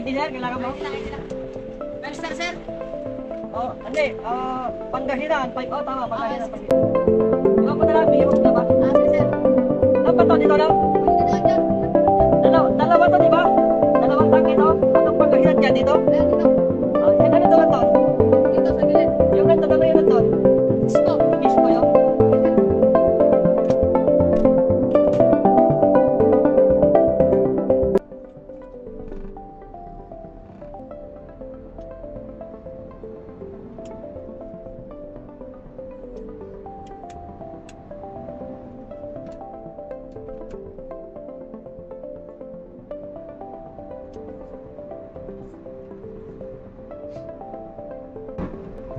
ID sir, kailangan mo? Register, sir. Oh, hindi. Pangasinan. Oh, tama, Pangasinan. Ikaw pa na lang, bigyan mo na ba? Sir. Ano ba to? Dito lang? Dalawa to, di ba? Dalawang tangke to? Anong Pangasinan ka dito? Yan, ano to? Dito sa gilid. Yung ganito ba yun to? Stop. Mismo yun?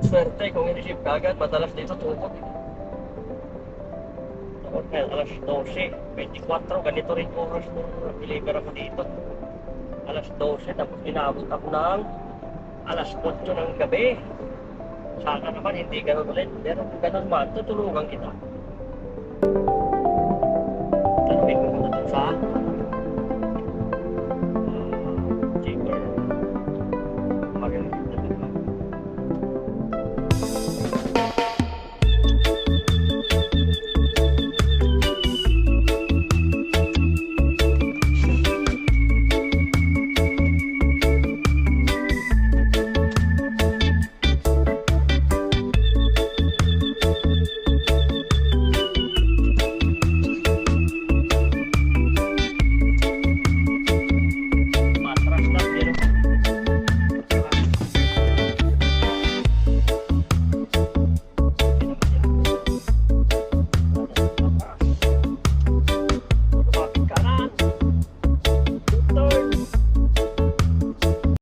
Swerte kung in-receive ka agad, madalas dito tukot. Hotel, alas 12, 24, ganito rin oras nung deliver ako dito. Alas 12, tapos inabot ako ng alas 8 ng gabi. Sana naman hindi ganun ulit, pero kung ganun man, tutulungan kita.